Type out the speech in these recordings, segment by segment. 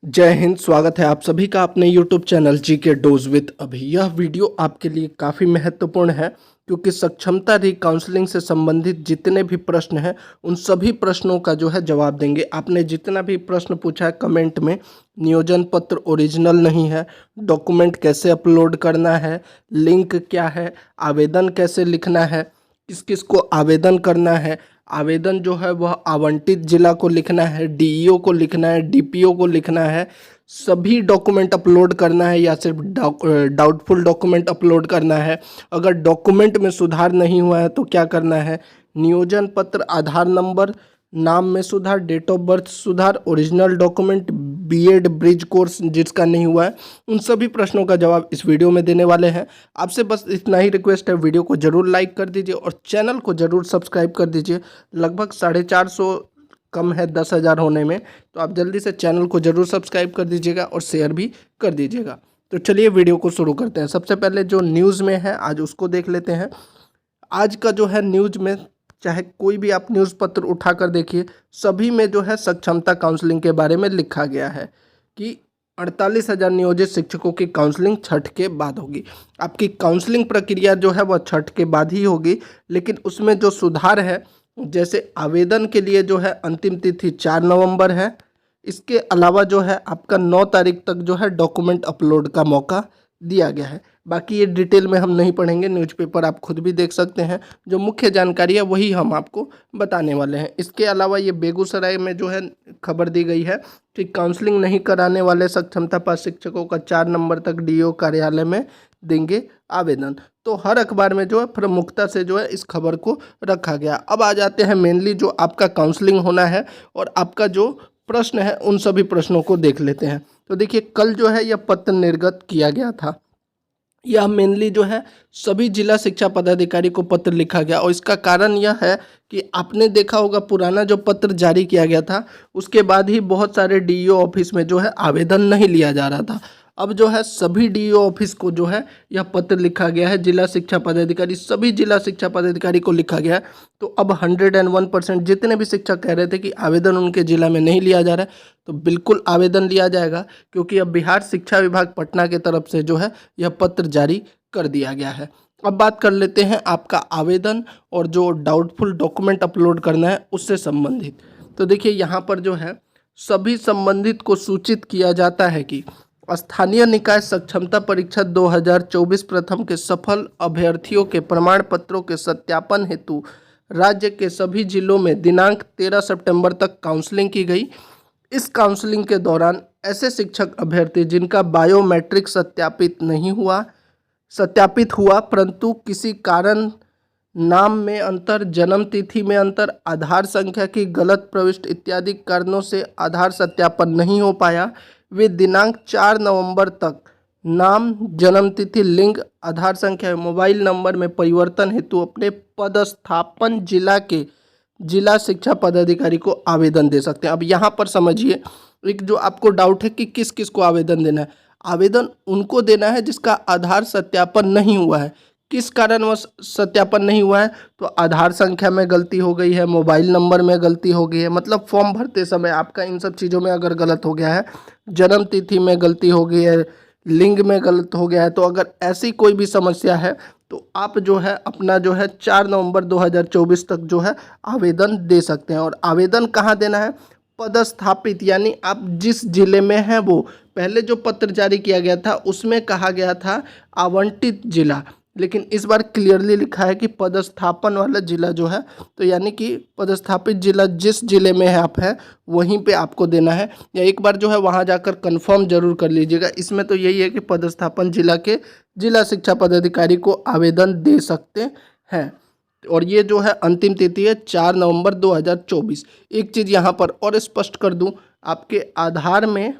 जय हिंद। स्वागत है आप सभी का अपने YouTube चैनल जी के डोज विद अभी। यह वीडियो आपके लिए काफ़ी महत्वपूर्ण है क्योंकि सक्षमता काउंसलिंग से संबंधित जितने भी प्रश्न हैं उन सभी प्रश्नों का जो है जवाब देंगे। आपने जितना भी प्रश्न पूछा है कमेंट में, नियोजन पत्र ओरिजिनल नहीं है, डॉक्यूमेंट कैसे अपलोड करना है, लिंक क्या है, आवेदन कैसे लिखना है, किस किस को आवेदन करना है, आवेदन जो है वह आवंटित जिला को लिखना है, डीईओ को लिखना है, डीपीओ को लिखना है, सभी डॉक्यूमेंट अपलोड करना है या सिर्फ डाउटफुल डॉक्यूमेंट अपलोड करना है। अगर डॉक्यूमेंट में सुधार नहीं हुआ है तो क्या करना है, नियोजन पत्र, आधार नंबर, नाम में सुधार, डेट ऑफ बर्थ सुधार, original document, BEd bridge course जिसका नहीं हुआ है, उन सभी प्रश्नों का जवाब इस वीडियो में देने वाले हैं। आपसे बस इतना ही रिक्वेस्ट है, वीडियो को जरूर लाइक कर दीजिए और चैनल को जरूर सब्सक्राइब कर दीजिए। लगभग 450 कम है 10,000 होने में, तो आप जल्दी से चैनल को जरूर सब्सक्राइब कर दीजिएगा और शेयर भी कर दीजिएगा। तो चलिए वीडियो को शुरू करते हैं। सबसे पहले जो न्यूज़ में है आज उसको देख लेते हैं। आज का जो है न्यूज़ में, चाहे कोई भी आप न्यूज़ पत्र उठाकर देखिए, सभी में जो है सक्षमता काउंसलिंग के बारे में लिखा गया है कि 48,000 नियोजित शिक्षकों की काउंसलिंग छठ के बाद होगी। आपकी काउंसलिंग प्रक्रिया जो है वह छठ के बाद ही होगी, लेकिन उसमें जो सुधार है, जैसे आवेदन के लिए जो है अंतिम तिथि 4 नवंबर है। इसके अलावा जो है आपका 9 तारीख तक जो है डॉक्यूमेंट अपलोड का मौका दिया गया है। बाकी ये डिटेल में हम नहीं पढ़ेंगे, न्यूज़पेपर आप खुद भी देख सकते हैं। जो मुख्य जानकारी है वही हम आपको बताने वाले हैं। इसके अलावा ये बेगूसराय में जो है खबर दी गई है कि काउंसलिंग नहीं कराने वाले सक्षमता पास शिक्षकों का 4 नंबर तक डीओ कार्यालय में देंगे आवेदन। तो हर अखबार में जो है प्रमुखता से जो है इस खबर को रखा गया। अब आ जाते हैं मेनली जो आपका काउंसलिंग होना है और आपका जो प्रश्न है उन सभी प्रश्नों को देख लेते हैं। तो देखिए, कल जो है यह पत्र निर्गत किया गया था। यह मेनली जो है सभी जिला शिक्षा पदाधिकारी को पत्र लिखा गया और इसका कारण यह है कि आपने देखा होगा पुराना जो पत्र जारी किया गया था उसके बाद ही बहुत सारे डीईओ ऑफिस में जो है आवेदन नहीं लिया जा रहा था। अब जो है सभी डीईओ ऑफिस को जो है यह पत्र लिखा गया है, जिला शिक्षा पदाधिकारी सभी जिला शिक्षा पदाधिकारी को लिखा गया है। तो अब 101% जितने भी शिक्षक कह रहे थे कि आवेदन उनके जिला में नहीं लिया जा रहा है, तो बिल्कुल आवेदन लिया जाएगा, क्योंकि अब बिहार शिक्षा विभाग पटना के तरफ से जो है यह पत्र जारी कर दिया गया है। अब बात कर लेते हैं आपका आवेदन और जो डाउटफुल डॉक्यूमेंट अपलोड करना है उससे संबंधित। तो देखिए, यहाँ पर जो है सभी संबंधित को सूचित किया जाता है कि स्थानीय निकाय सक्षमता परीक्षा 2024 प्रथम के सफल अभ्यर्थियों के प्रमाण पत्रों के सत्यापन हेतु राज्य के सभी जिलों में दिनांक 13 सितंबर तक काउंसलिंग की गई। इस काउंसलिंग के दौरान ऐसे शिक्षक अभ्यर्थी जिनका बायोमेट्रिक सत्यापित हुआ परंतु किसी कारण नाम में अंतर, जन्म तिथि में अंतर, आधार संख्या की गलत प्रविष्टि इत्यादि कारणों से आधार सत्यापन नहीं हो पाया, वे दिनांक 4 नवंबर तक नाम, जन्म तिथि, लिंग, आधार संख्या, मोबाइल नंबर में परिवर्तन हेतु अपने पदस्थापन जिला के जिला शिक्षा पदाधिकारी को आवेदन दे सकते हैं। अब यहाँ पर समझिए, एक जो आपको डाउट है कि किस किस को आवेदन देना है, आवेदन उनको देना है जिसका आधार सत्यापन नहीं हुआ है। किस कारण वह सत्यापन नहीं हुआ है, तो आधार संख्या में गलती हो गई है, मोबाइल नंबर में गलती हो गई है, मतलब फॉर्म भरते समय आपका इन सब चीज़ों में अगर गलत हो गया है, जन्म तिथि में गलती हो गई है, लिंग में गलत हो गया है, तो अगर ऐसी कोई भी समस्या है तो आप जो है अपना जो है 4 नवंबर 2024 तक जो है आवेदन दे सकते हैं। और आवेदन कहाँ देना है, पदस्थापित, यानी आप जिस जिले में हैं वो, पहले जो पत्र जारी किया गया था उसमें कहा गया था आवंटित जिला, लेकिन इस बार क्लियरली लिखा है कि पदस्थापन वाला जिला जो है, तो यानी कि पदस्थापित जिला जिस जिले में है आप हैं वहीं पे आपको देना है, या एक बार जो है वहाँ जाकर कंफर्म जरूर कर लीजिएगा। इसमें तो यही है कि पदस्थापन जिला के जिला शिक्षा पदाधिकारी को आवेदन दे सकते हैं। और ये जो है अंतिम तिथि है 4 नवंबर 2024। एक चीज़ यहाँ पर और स्पष्ट कर दूँ, आपके आधार में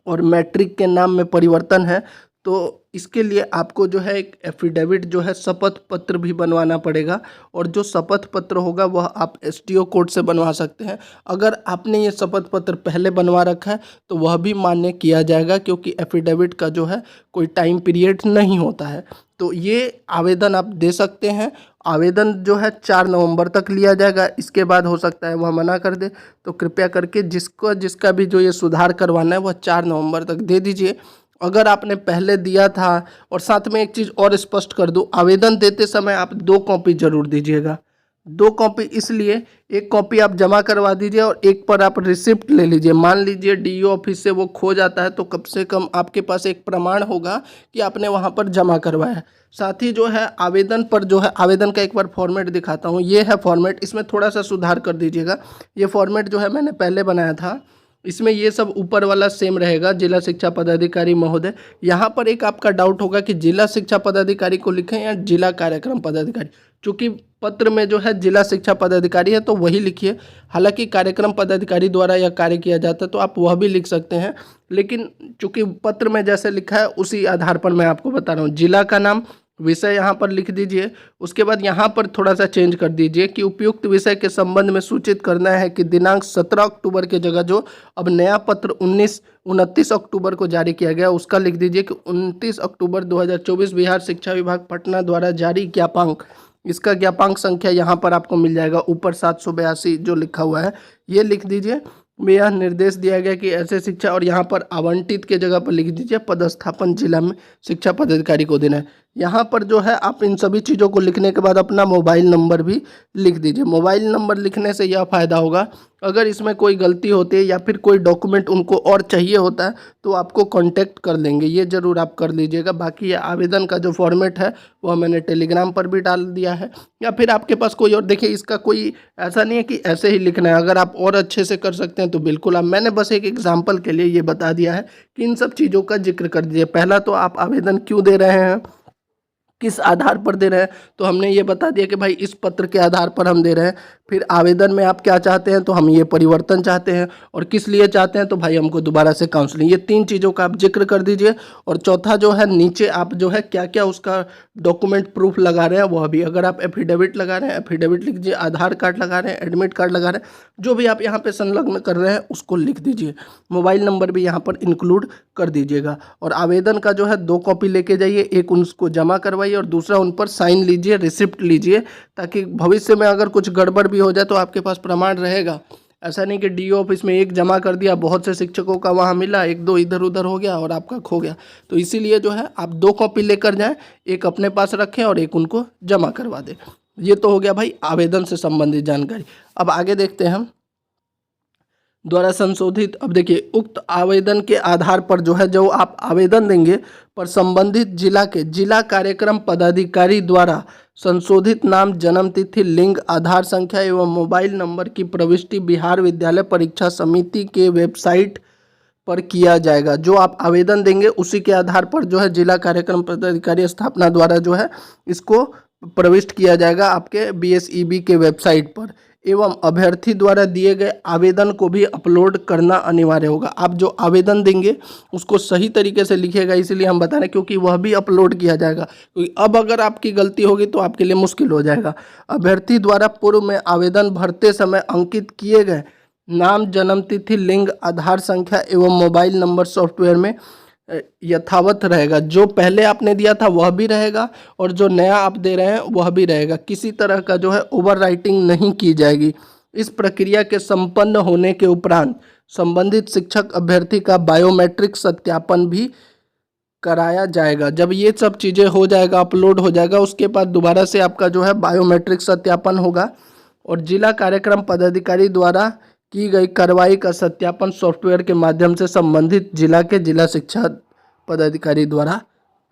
और मैट्रिक के नाम में परिवर्तन है, तो इसके लिए आपको जो है एक एफिडेविट जो है शपथ पत्र भी बनवाना पड़ेगा, और जो शपथ पत्र होगा वह आप एसडीओ कोर्ट से बनवा सकते हैं। अगर आपने ये शपथ पत्र पहले बनवा रखा है तो वह भी मान्य किया जाएगा, क्योंकि एफिडेविट का जो है कोई टाइम पीरियड नहीं होता है। तो ये आवेदन आप दे सकते हैं। आवेदन जो है 4 नवंबर तक लिया जाएगा। इसके बाद हो सकता है वह मना कर दे, तो कृपया करके जिसका भी जो ये सुधार करवाना है वह 4 नवंबर तक दे दीजिए। अगर आपने पहले दिया था, और साथ में एक चीज़ और स्पष्ट कर दूं, आवेदन देते समय आप 2 कॉपी जरूर दीजिएगा। 2 कॉपी इसलिए, एक कॉपी आप जमा करवा दीजिए और एक पर आप रिसिप्ट ले लीजिए। मान लीजिए डीईओ ऑफिस से वो खो जाता है तो कम से कम आपके पास एक प्रमाण होगा कि आपने वहाँ पर जमा करवाया है। साथ ही जो है आवेदन पर जो है, आवेदन का एक बार फॉर्मेट दिखाता हूँ। ये है फॉर्मेट, इसमें थोड़ा सा सुधार कर दीजिएगा। ये फॉर्मेट जो है मैंने पहले बनाया था, इसमें ये सब ऊपर वाला सेम रहेगा, जिला शिक्षा पदाधिकारी महोदय। यहाँ पर एक आपका डाउट होगा कि जिला शिक्षा पदाधिकारी को लिखें या जिला कार्यक्रम पदाधिकारी। चूँकि पत्र में जो है जिला शिक्षा पदाधिकारी है तो वही लिखिए। हालांकि कार्यक्रम पदाधिकारी द्वारा यह कार्य किया जाता है तो आप वह भी लिख सकते हैं, लेकिन चूँकि पत्र में जैसे लिखा है उसी आधार पर मैं आपको बता रहा हूँ। जिला का नाम, विषय यहाँ पर लिख दीजिए। उसके बाद यहाँ पर थोड़ा सा चेंज कर दीजिए कि उपयुक्त विषय के संबंध में सूचित करना है कि दिनांक 17 अक्टूबर के जगह जो अब नया पत्र 29 अक्टूबर को जारी किया गया उसका लिख दीजिए कि 29 अक्टूबर 2024 बिहार शिक्षा विभाग पटना द्वारा जारी ज्ञापांक, इसका ज्ञापांक संख्या यहाँ पर आपको मिल जाएगा ऊपर 782 जो लिखा हुआ है, ये लिख दीजिए। में यह निर्देश दिया गया कि ऐसे शिक्षा, और यहाँ पर आवंटित के जगह पर लिख दीजिए पदस्थापन जिला में शिक्षा पदाधिकारी को देना है। यहाँ पर जो है आप इन सभी चीज़ों को लिखने के बाद अपना मोबाइल नंबर भी लिख दीजिए। मोबाइल नंबर लिखने से यह फ़ायदा होगा, अगर इसमें कोई गलती होती है या फिर कोई डॉक्यूमेंट उनको और चाहिए होता है तो आपको कांटेक्ट कर लेंगे, ये ज़रूर आप कर लीजिएगा। बाकी ये आवेदन का जो फॉर्मेट है वह मैंने टेलीग्राम पर भी डाल दिया है, या फिर आपके पास कोई और, देखिए इसका कोई ऐसा नहीं है कि ऐसे ही लिखना है, अगर आप और अच्छे से कर सकते हैं तो बिल्कुल आप, मैंने बस एक एग्जाम्पल के लिए ये बता दिया है कि इन सब चीज़ों का जिक्र कर दीजिए। पहला तो आप आवेदन क्यों दे रहे हैं, किस आधार पर दे रहे हैं, तो हमने ये बता दिया कि भाई इस पत्र के आधार पर हम दे रहे हैं। फिर आवेदन में आप क्या चाहते हैं, तो हम ये परिवर्तन चाहते हैं, और किस लिए चाहते हैं तो भाई हमको दोबारा से काउंसलिंग, ये 3 चीज़ों का आप जिक्र कर दीजिए। और चौथा जो है नीचे आप जो है क्या क्या उसका डॉक्यूमेंट प्रूफ लगा रहे हैं वह भी, अगर आप एफिडेविट लगा रहे हैं एफिडेविट लिख दीजिए, आधार कार्ड लगा रहे हैं एडमिट कार्ड लगा रहे हैं, जो भी आप यहाँ पे संलग्न कर रहे हैं उसको लिख दीजिए। मोबाइल नंबर भी यहाँ पर इंक्लूड कर दीजिएगा। और आवेदन का जो है 2 कॉपी लेके जाइए, एक उनको जमा करवाइए और दूसरा उन पर साइन लीजिए, रिसिप्ट लीजिए, ताकि भविष्य में अगर कुछ गड़बड़ भी हो जाए तो आपके पास प्रमाण रहेगा। ऐसा नहीं कि डीओ ऑफिस में एक जमा कर दिया, बहुत से शिक्षकों का वहाँ मिला, 1-2 इधर उधर हो गया और आपका खो गया। तो इसीलिए जो है आप 2 कॉपी लेकर जाएं, एक अपने पास रखें और एक उनको जमा करवा दें। ये तो हो गया भाई आवेदन से संबंधित जानकारी। अब आगे देखते हैं हम द्वारा संशोधित। अब देखिए उक्त आवेदन के आधार पर जो है जो आप आवेदन देंगे पर संबंधित जिला के जिला कार्यक्रम पदाधिकारी द्वारा संशोधित नाम, जन्म तिथि, लिंग, आधार संख्या एवं मोबाइल नंबर की प्रविष्टि बिहार विद्यालय परीक्षा समिति के वेबसाइट पर किया जाएगा। जो आप आवेदन देंगे उसी के आधार पर जो है जिला कार्यक्रम पदाधिकारी स्थापना द्वारा जो है इसको प्रविष्ट किया जाएगा आपके BSEB के वेबसाइट पर, एवं अभ्यर्थी द्वारा दिए गए आवेदन को भी अपलोड करना अनिवार्य होगा। आप जो आवेदन देंगे उसको सही तरीके से लिखिएगा, इसीलिए हम बता रहे हैं क्योंकि वह भी अपलोड किया जाएगा, क्योंकि अब अगर आपकी गलती होगी तो आपके लिए मुश्किल हो जाएगा। अभ्यर्थी द्वारा पूर्व में आवेदन भरते समय अंकित किए गए नाम, जन्म तिथि, लिंग, आधार संख्या एवं मोबाइल नंबर सॉफ्टवेयर में यथावत रहेगा। जो पहले आपने दिया था वह भी रहेगा और जो नया आप दे रहे हैं वह भी रहेगा। किसी तरह का जो है ओवर राइटिंग नहीं की जाएगी। इस प्रक्रिया के संपन्न होने के उपरांत संबंधित शिक्षक अभ्यर्थी का बायोमेट्रिक सत्यापन भी कराया जाएगा। जब ये सब चीज़ें हो जाएगा, अपलोड हो जाएगा, उसके बाद दोबारा से आपका जो है बायोमेट्रिक सत्यापन होगा और जिला कार्यक्रम पदाधिकारी द्वारा की गई कार्रवाई का सत्यापन सॉफ्टवेयर के माध्यम से संबंधित जिला के जिला शिक्षा पदाधिकारी द्वारा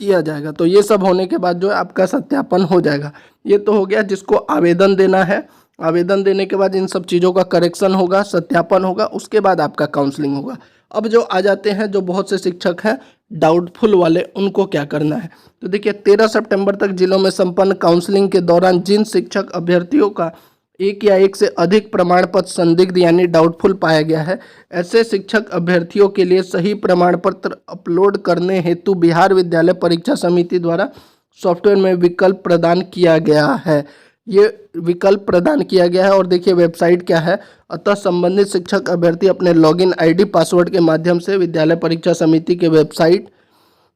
किया जाएगा। तो ये सब होने के बाद जो है आपका सत्यापन हो जाएगा। ये तो हो गया जिसको आवेदन देना है। आवेदन देने के बाद इन सब चीज़ों का करेक्शन होगा, सत्यापन होगा, उसके बाद आपका काउंसलिंग होगा। अब जो आ जाते हैं जो बहुत से शिक्षक हैं डाउटफुल वाले, उनको क्या करना है, तो देखिए 13 सितंबर तक जिलों में संपन्न काउंसलिंग के दौरान जिन शिक्षक अभ्यर्थियों का एक या एक से अधिक प्रमाण पत्र संदिग्ध यानी डाउटफुल पाया गया है, ऐसे शिक्षक अभ्यर्थियों के लिए सही प्रमाण पत्र अपलोड करने हेतु बिहार विद्यालय परीक्षा समिति द्वारा सॉफ्टवेयर में विकल्प प्रदान किया गया है। ये विकल्प प्रदान किया गया है और देखिए वेबसाइट क्या है। अतः संबंधित शिक्षक अभ्यर्थी अपने लॉगिन ID पासवर्ड के माध्यम से विद्यालय परीक्षा समिति के वेबसाइट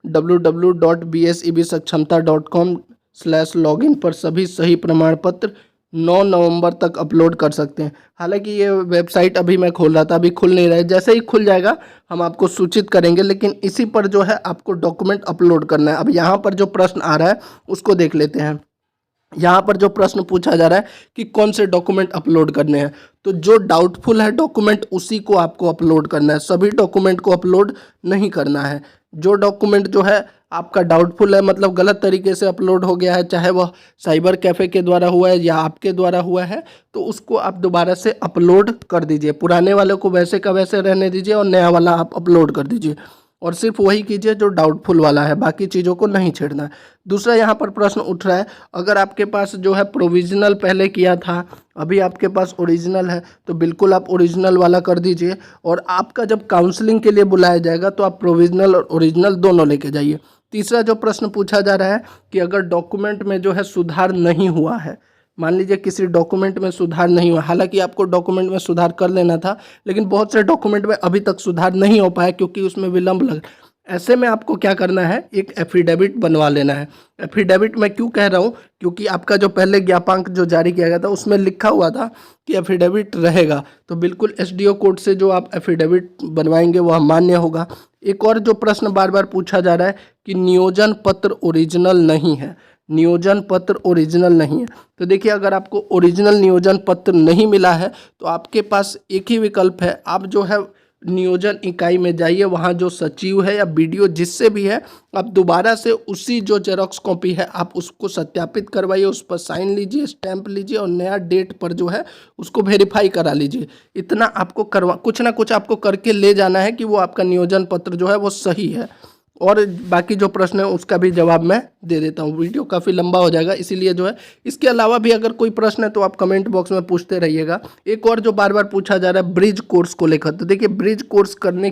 www.bsebsakshamta.com www.ecdoswithabhi.in/login पर सभी सही प्रमाण पत्र 9 नवंबर तक अपलोड कर सकते हैं। हालांकि ये वेबसाइट अभी मैं खोल रहा था, अभी खुल नहीं रहा है, जैसे ही खुल जाएगा हम आपको सूचित करेंगे। लेकिन इसी पर जो है आपको डॉक्यूमेंट अपलोड करना है। अब यहाँ पर जो प्रश्न आ रहा है उसको देख लेते हैं। यहाँ पर जो प्रश्न पूछा जा रहा है कि कौन से डॉक्यूमेंट अपलोड करने हैं, तो जो डाउटफुल है डॉक्यूमेंट उसी को आपको अपलोड करना है, सभी डॉक्यूमेंट को अपलोड नहीं करना है। जो डॉक्यूमेंट जो है आपका डाउटफुल है, मतलब गलत तरीके से अपलोड हो गया है, चाहे वह साइबर कैफ़े के द्वारा हुआ है या आपके द्वारा हुआ है, तो उसको आप दोबारा से अपलोड कर दीजिए। पुराने वाले को वैसे का वैसे रहने दीजिए और नया वाला आप अपलोड कर दीजिए, और सिर्फ वही कीजिए जो डाउटफुल वाला है, बाकी चीज़ों को नहीं छेड़ना है। दूसरा यहाँ पर प्रश्न उठ रहा है, अगर आपके पास जो है प्रोविजनल पहले किया था, अभी आपके पास ओरिजिनल है, तो बिल्कुल आप ओरिजिनल वाला कर दीजिए। और आपका जब काउंसलिंग के लिए बुलाया जाएगा तो आप प्रोविजनल और ओरिजिनल दोनों लेके जाइए। तीसरा जो प्रश्न पूछा जा रहा है कि अगर डॉक्यूमेंट में जो है सुधार नहीं हुआ है, मान लीजिए किसी डॉक्यूमेंट में सुधार नहीं हुआ, हालांकि आपको डॉक्यूमेंट में सुधार कर लेना था, लेकिन बहुत से डॉक्यूमेंट में अभी तक सुधार नहीं हो पाया क्योंकि उसमें विलंब लग, ऐसे में आपको क्या करना है, एक एफिडेविट बनवा लेना है। एफिडेविट मैं क्यों कह रहा हूँ, क्योंकि आपका जो पहले ज्ञापांक जो जारी किया गया था उसमें लिखा हुआ था कि एफिडेविट रहेगा, तो बिल्कुल एसडीओ कोर्ट से जो आप एफिडेविट बनवाएंगे वह मान्य होगा। एक और जो प्रश्न बार बार पूछा जा रहा है कि नियोजन पत्र ओरिजिनल नहीं है, नियोजन पत्र ओरिजिनल नहीं है, तो देखिए अगर आपको ओरिजिनल नियोजन पत्र नहीं मिला है तो आपके पास एक ही विकल्प है, आप जो है नियोजन इकाई में जाइए, वहाँ जो सचिव है या बीडीओ जिससे भी है, आप दोबारा से उसी जो जेरोक्स कॉपी है आप उसको सत्यापित करवाइए, उस पर साइन लीजिए, स्टैंप लीजिए और नया डेट पर जो है उसको वेरीफाई करा लीजिए। इतना आपको करवा, कुछ ना कुछ आपको करके ले जाना है कि वो आपका नियोजन पत्र जो है वो सही है। और बाकी जो प्रश्न है उसका भी जवाब मैं दे देता हूँ, वीडियो काफ़ी लंबा हो जाएगा इसीलिए जो है, इसके अलावा भी अगर कोई प्रश्न है तो आप कमेंट बॉक्स में पूछते रहिएगा। एक और जो बार बार पूछा जा रहा है ब्रिज कोर्स को लेकर, तो देखिए ब्रिज कोर्स कराने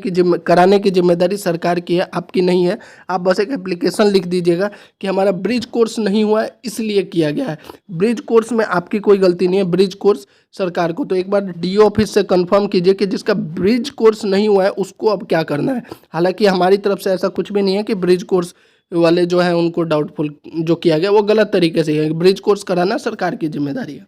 की जिम्मेदारी सरकार की है, आपकी नहीं है। आप बस एक एप्लीकेशन लिख दीजिएगा कि हमारा ब्रिज कोर्स नहीं हुआ है इसलिए किया गया है। ब्रिज कोर्स में आपकी कोई गलती नहीं है, ब्रिज कोर्स सरकार को, तो एक बार डीओ ऑफिस से कंफर्म कीजिए कि जिसका ब्रिज कोर्स नहीं हुआ है उसको अब क्या करना है। हालांकि हमारी तरफ से ऐसा कुछ भी नहीं है कि ब्रिज कोर्स वाले जो है उनको डाउटफुल जो किया गया वो गलत तरीके से है, ब्रिज कोर्स कराना सरकार की जिम्मेदारी है।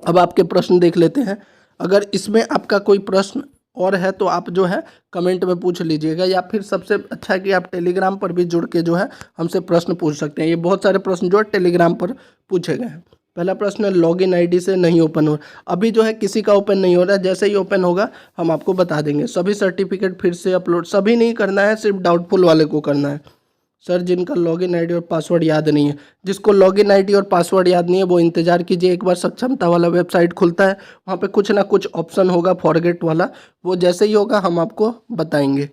अब आपके प्रश्न देख लेते हैं, अगर इसमें आपका कोई प्रश्न और है तो आप जो है कमेंट में पूछ लीजिएगा, या फिर सबसे अच्छा है कि आप टेलीग्राम पर भी जुड़ के जो है हमसे प्रश्न पूछ सकते हैं। ये बहुत सारे प्रश्न जो है टेलीग्राम पर पूछे गए हैं। पहला प्रश्न है लॉगिन आईडी से नहीं ओपन हो, अभी जो है किसी का ओपन नहीं हो रहा है, जैसे ही ओपन होगा हम आपको बता देंगे। सभी सर्टिफिकेट फिर से अपलोड, सभी नहीं करना है, सिर्फ डाउटफुल वाले को करना है। सर जिनका लॉगिन आईडी और पासवर्ड याद नहीं है, जिसको लॉगिन आईडी और पासवर्ड याद नहीं है वो इंतज़ार कीजिए, एक बार सक्षमता वाला वेबसाइट खुलता है, वहाँ पे कुछ ना कुछ ऑप्शन होगा फॉरगेट वाला, वो जैसे ही होगा हम आपको बताएंगे।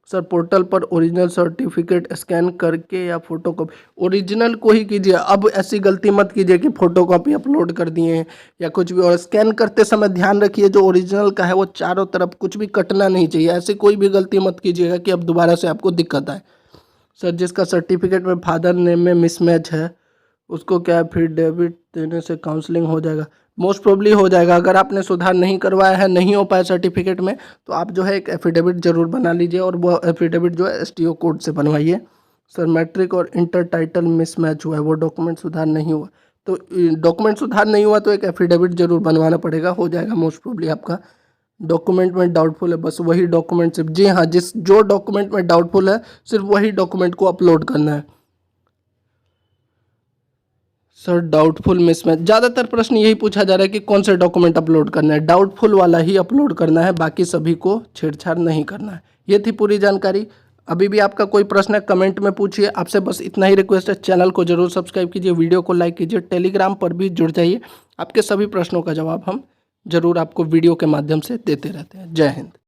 सर पोर्टल पर ओरिजिनल सर्टिफिकेट स्कैन करके या फोटो कॉपी, ओरिजिनल को ही कीजिए। अब ऐसी गलती मत कीजिए कि फोटो कॉपी अपलोड कर दिए या कुछ भी, और स्कैन करते समय ध्यान रखिए जो ओरिजिनल का है वो चारों तरफ कुछ भी कटना नहीं चाहिए, ऐसी कोई भी गलती मत कीजिएगा कि अब दोबारा से आपको दिक्कत आए। सर जिसका सर्टिफिकेट में फादर नेम में मिसमैच है उसको क्या एफिडेविट देने से काउंसलिंग हो जाएगा? मोस्ट प्रोबली हो जाएगा। अगर आपने सुधार नहीं करवाया है, नहीं हो पाया सर्टिफिकेट में, तो आप जो है एक एफिडेविट जरूर बना लीजिए, और वो एफिडेविट जो है एसटीओ कोड से बनवाइए। सर मैट्रिक और इंटर टाइटल मिसमैच हुआ है, वो डॉक्यूमेंट सुधार नहीं हुआ, तो डॉक्यूमेंट सुधार नहीं हुआ तो एक एफिडेविट जरूर बनवाना पड़ेगा, हो जाएगा मोस्ट प्रोबली आपका। डॉक्यूमेंट में डाउटफुल है, बस वही डॉक्यूमेंट सिर्फ, जी हाँ, जो डॉक्यूमेंट में डाउटफुल है सिर्फ वही डॉक्यूमेंट को अपलोड करना है। सर डाउटफुल मिसमैच, ज़्यादातर प्रश्न यही पूछा जा रहा है कि कौन से डॉक्यूमेंट अपलोड करना है, डाउटफुल वाला ही अपलोड करना है, बाकी सभी को छेड़छाड़ नहीं करना है। ये थी पूरी जानकारी। अभी भी आपका कोई प्रश्न है कमेंट में पूछिए, आपसे बस इतना ही रिक्वेस्ट है, चैनल को जरूर सब्सक्राइब कीजिए, वीडियो को लाइक कीजिए, टेलीग्राम पर भी जुड़ जाइए, आपके सभी प्रश्नों का जवाब हम जरूर आपको वीडियो के माध्यम से देते रहते हैं। जय हिंद।